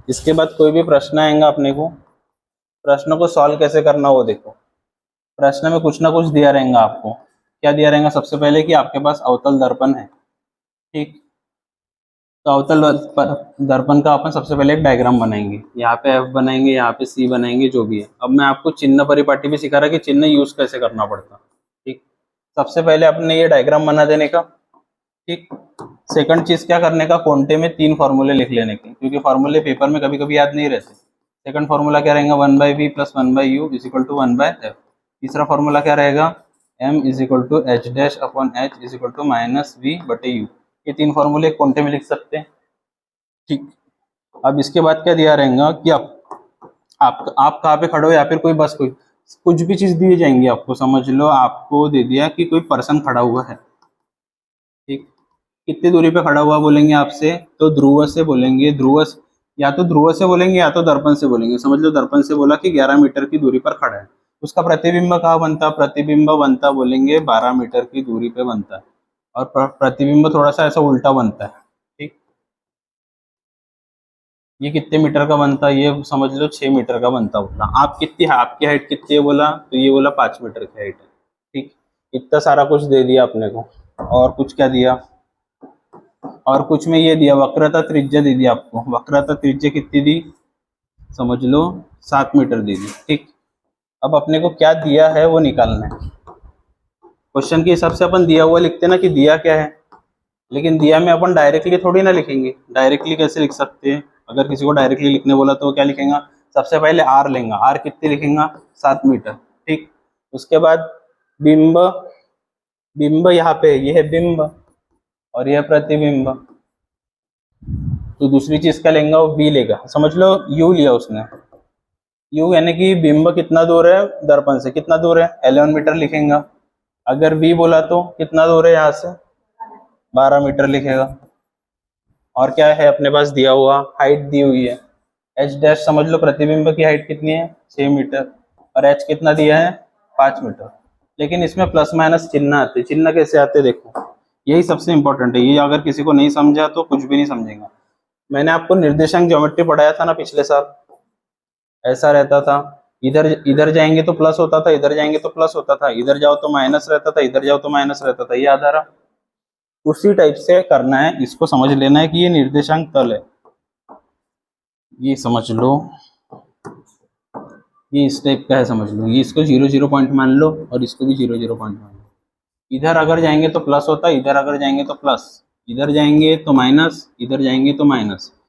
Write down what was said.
इसके बाद कोई भी प्रश्न आएगा अपने को, प्रश्न को सॉल्व कैसे करना वो देखो। प्रश्न में कुछ ना कुछ दिया रहेगा आपको। क्या दिया रहेगा? सबसे पहले कि आपके पास अवतल दर्पण है, ठीक। तो अवतल दर्पण का अपन सबसे पहले एक डायग्राम बनाएंगे। यहाँ पे एफ बनाएंगे, यहाँ पे सी बनाएंगे, जो भी है। अब मैं आपको चिन्ह परिपाटी भी सिखा रहा कि चिन्ह यूज कैसे करना पड़ता, ठीक। सबसे पहले अपने ये डायग्राम बना देने का, ठीक। सेकंड चीज क्या करने का, कोंटे में 3 फॉर्मूले लिख लेने के, क्योंकि फॉर्मूले पेपर में कभी कभी याद नहीं रहते। सेकंड फॉर्मूला क्या रहेगा, 1/v plus 1/u is equal to 1/f। तीसरा फॉर्मूला क्या रहेगा, m is equal to h dash upon h is equal to minus v बटे यू। ये 3 फॉर्मूले कोंटे में लिख सकते हैं, ठीक। अब इसके बाद क्या दिया रहेगा कि आप कहाँ पे खड़े हो, या फिर कोई बस कोई कुछ भी चीज दी जाएंगी आपको। समझ लो आपको दे दिया कि कोई पर्सन खड़ा हुआ है, ठीक। कितनी दूरी पे खड़ा हुआ बोलेंगे आपसे, तो ध्रुव से बोलेंगे। या तो ध्रुव से बोलेंगे या तो दर्पण से बोलेंगे। समझ लो दर्पण से बोला कि 11 मीटर की दूरी पर खड़ा है। उसका प्रतिबिंब कहाँ बनता, प्रतिबिंब बनता बोलेंगे 12 मीटर की दूरी पे बनता है। और प्रतिबिंब थोड़ा सा ऐसा उल्टा बनता है, ठीक। ये कितने मीटर का बनता है, ये समझ लो 6 मीटर का बनता बोला। आप कितनी, आपकी हाइट कितनी है बोला, तो ये बोला 5 मीटर की हाइट है, ठीक। इतना सारा कुछ दे दिया अपने को। और कुछ क्या दिया, और कुछ में ये दिया वक्रता त्रिज्या दे दी आपको। वक्रता त्रिज्या कितनी दी, समझ लो 7 मीटर दे दी, ठीक। अब अपने को क्या दिया है वो निकालना है। क्वेश्चन के हिसाब से अपन दिया हुआ लिखते ना कि दिया क्या है, लेकिन दिया में अपन डायरेक्टली थोड़ी ना लिखेंगे। डायरेक्टली कैसे लिख सकते हैं, अगर किसी को डायरेक्टली लिखने बोला तो वो क्या लिखेगा, सबसे पहले आर लेंगे। आर कितनी लिखेगा, 7 मीटर, ठीक। उसके बाद बिंब, बिंब यहाँ पे ये है बिंब और यह प्रतिबिंब। तो दूसरी चीज का लेंगे वो वी लेगा। समझ लो यू लिया उसने, यू यानी कि बिंब कितना दूर है दर्पण से, कितना दूर है 11 मीटर लिखेगा। अगर वी बोला तो कितना दूर है यहाँ से, 12 मीटर लिखेगा। और क्या है अपने पास दिया हुआ, हाइट दी हुई है एच डैश। समझ लो प्रतिबिंब की हाइट कितनी है, 6 मीटर। और एच कितना दिया है, 5 मीटर। लेकिन इसमें प्लस माइनस चिन्ह आते, चिन्ह कैसे आते देखो, यही सबसे इंपॉर्टेंट है। ये अगर किसी को नहीं समझा तो कुछ भी नहीं समझेगा। मैंने आपको निर्देशांक ज्योमेट्री पढ़ाया था ना पिछले साल, ऐसा रहता था। इधर इधर जाएंगे तो प्लस होता था, इधर जाएंगे तो प्लस होता था, इधर जाओ तो माइनस रहता था, इधर जाओ तो माइनस रहता था। ये याद आ रहा, उसी टाइप से करना है। इसको समझ लेना है कि ये निर्देशांक तल है, ये समझ लो। ये इस टाइप का है, समझ लो। ये इसको 0 0 पॉइंट मान लो और इसको भी 0 0 पॉइंट मान लो। इधर अगर जाएंगे तो प्लस होता, इधर अगर जाएंगे तो प्लस, इधर जाएंगे तो माइनस, इधर जाएंगे तो माइनस।